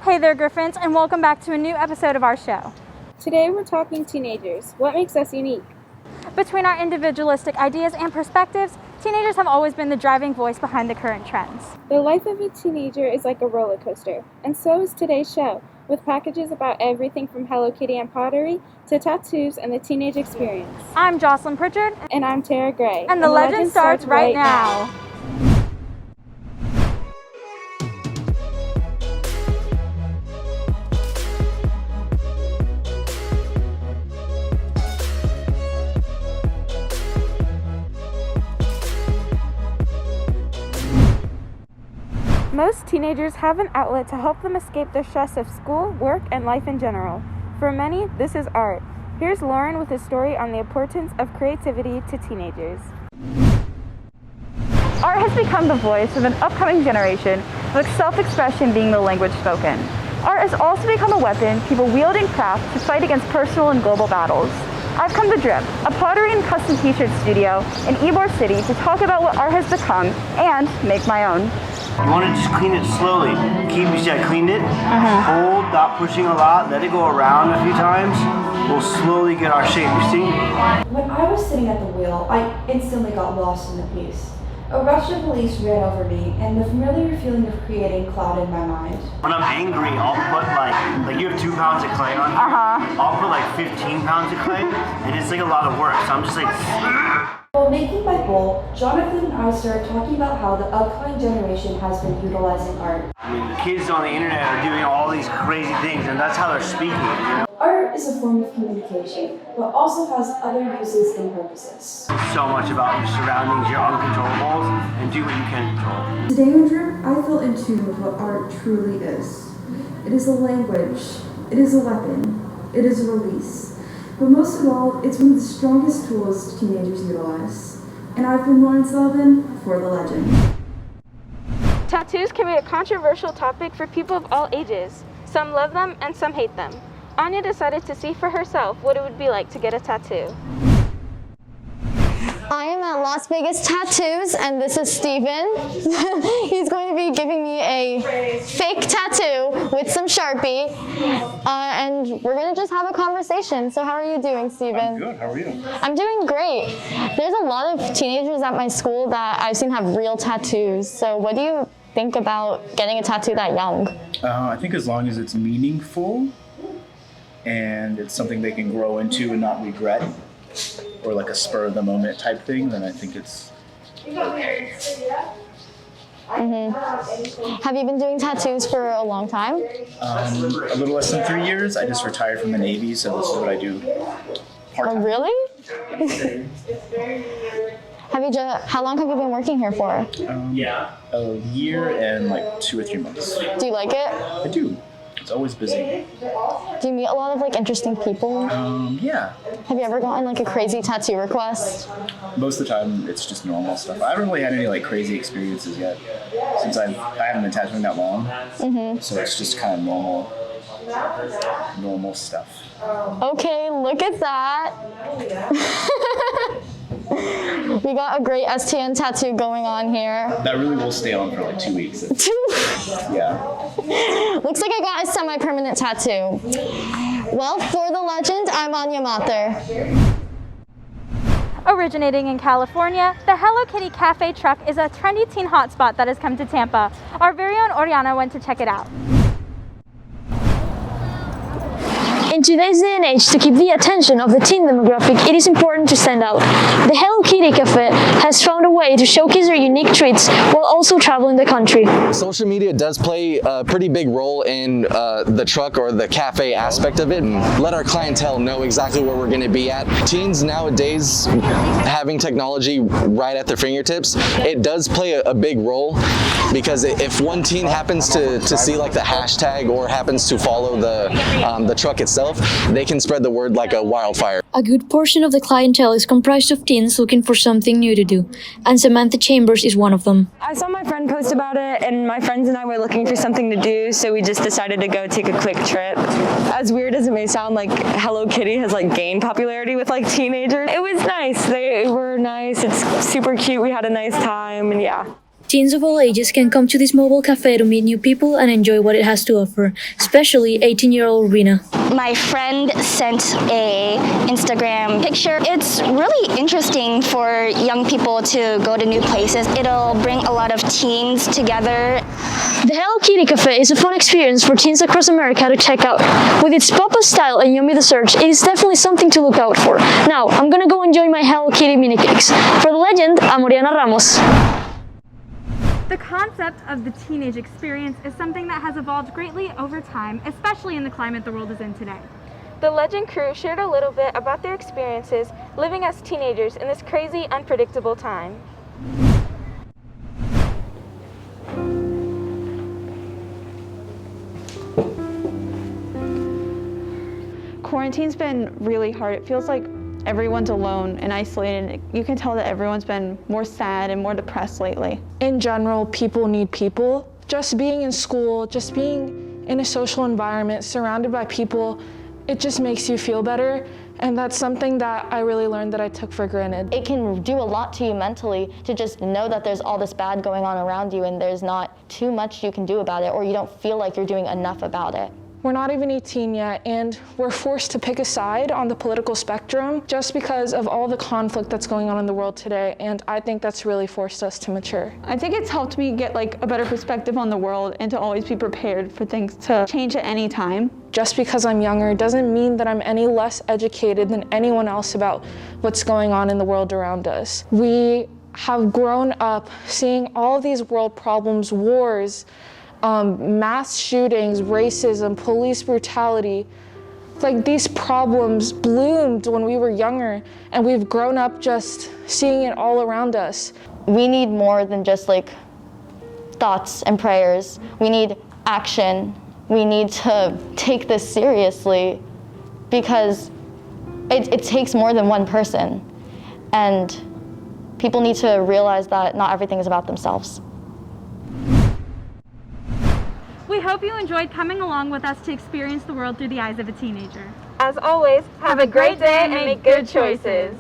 Hey there, Griffins, and welcome back to a new episode of our show. Today we're talking teenagers. What makes us unique? Between our individualistic ideas and perspectives, teenagers have always been the driving voice behind the current trends. The life of a teenager is like a roller coaster, and so is today's show, with packages about everything from Hello Kitty and pottery to tattoos and the teenage experience. I'm Jocelyn Pritchard. And I'm Tara Gray. And the legend starts right now. Most teenagers have an outlet to help them escape the stress of school, work, and life in general. For many, this is art. Here's Lauren with a story on the importance of creativity to teenagers. Art has become the voice of an upcoming generation, with self-expression being the language spoken. Art has also become a weapon people wield in craft to fight against personal and global battles. I've come to Drip, a pottery and custom t-shirt studio in Ybor City, to talk about what art has become and make my own. You want to just clean it slowly. You see I cleaned it. Hold, not pushing a lot. Let it go around a few times. We'll slowly get our shape, you see? When I was sitting at the wheel, I instantly got lost in the piece. A rush of police ran over me, and the familiar feeling of creating clouded my mind. When I'm angry, I'll put like you have 2 pounds of clay on here. I'll put like 15 pounds of clay, and it's like a lot of work. So I'm just like... While making my bowl, Jonathan and I started talking about how the upcoming generation has been utilizing art. I mean, the kids on the internet are doing all these crazy things, and that's how they're speaking, you know? Art is a form of communication, but also has other uses and purposes. So much about your surroundings, your uncontrollables, and do what you can control. Today in Drip, I feel in tune with what art truly is. It is a language, it is a weapon, it is a release. But most of all, it's one of the strongest tools teenagers utilize. And I've been Lauren Sullivan for The Legend. Tattoos can be a controversial topic for people of all ages. Some love them and some hate them. Anya decided to see for herself what it would be like to get a tattoo. I am at Las Vegas Tattoos, and this is Steven. He's going to be giving me a fake tattoo with some Sharpie, and we're going to just have a conversation. So how are you doing, Steven? I'm good. How are you? I'm doing great. There's a lot of teenagers at my school that I've seen have real tattoos. So what do you think about getting a tattoo that young? I think as long as it's meaningful and it's something they can grow into and not regret, or like a spur of the moment type thing, then I think it's okay. Have you been doing tattoos for a long time? A little less than 3 years. I just retired from the Navy, so this is what I do part-time. Oh, really? How long have you been working here for? A year and like 2 or 3 months. Do you like it? I do. It's always busy. Do you meet a lot of like interesting people? Yeah. Have you ever gotten like a crazy tattoo request? Most of the time, it's just normal stuff. I haven't really had any like crazy experiences yet, since I haven't been tattooing that long. So it's just kind of normal stuff. Okay, look at that. We got a great STN tattoo going on here. That really will stay on for like 2 weeks. Yeah. Looks like I got a semi-permanent tattoo. Well, for The Legend, I'm Anya Mathur. Originating in California, the Hello Kitty Cafe truck is a trendy teen hotspot that has come to Tampa. Our very own Oriana went to check it out. In today's day and age, to keep the attention of the teen demographic, it is important to stand out. The Hello Kitty Cafe has found a way to showcase their unique treats while also traveling the country. Social media does play a pretty big role in the truck or the cafe aspect of it, and let our clientele know exactly where we're going to be at. Teens nowadays, having technology right at their fingertips, it does play a big role, because if one teen happens to see like the hashtag or happens to follow the truck itself, they can spread the word like a wildfire. A good portion of the clientele is comprised of teens looking for something new to do, and Samantha Chambers is one of them. I saw my friend post about it, and my friends and I were looking for something to do, so we just decided to go take a quick trip. As weird as it may sound, like Hello Kitty has like gained popularity with like teenagers. It was nice. They were nice. It's super cute. We had a nice time, and yeah. Teens of all ages can come to this mobile cafe to meet new people and enjoy what it has to offer, especially 18-year-old Rina. My friend sent a Instagram picture. It's really interesting for young people to go to new places. It'll bring a lot of teens together. The Hello Kitty Cafe is a fun experience for teens across America to check out. With its pop-up style and yummy desserts, it is definitely something to look out for. Now, I'm gonna go enjoy my Hello Kitty mini cakes. For the legend, I'm Oriana Ramos. The concept of the teenage experience is something that has evolved greatly over time, especially in the climate the world is in today. The Legend crew shared a little bit about their experiences living as teenagers in this crazy, unpredictable time. Quarantine's been really hard. It feels like everyone's alone and isolated. You can tell that everyone's been more sad and more depressed lately. In general, people need people. Just being in school, just being in a social environment, surrounded by people, it just makes you feel better. And that's something that I really learned that I took for granted. It can do a lot to you mentally to just know that there's all this bad going on around you and there's not too much you can do about it, or you don't feel like you're doing enough about it. We're not even 18 yet, and we're forced to pick a side on the political spectrum just because of all the conflict that's going on in the world today, and I think that's really forced us to mature. I think it's helped me get like a better perspective on the world and to always be prepared for things to change at any time. Just because I'm younger doesn't mean that I'm any less educated than anyone else about what's going on in the world around us. We have grown up seeing all of these world problems, wars, mass shootings, racism, police brutality. Like, these problems bloomed when we were younger, and we've grown up just seeing it all around us. We need more than just like thoughts and prayers. We need action. We need to take this seriously because it takes more than one person. And people need to realize that not everything is about themselves. We hope you enjoyed coming along with us to experience the world through the eyes of a teenager. As always, have a great day and make good choices.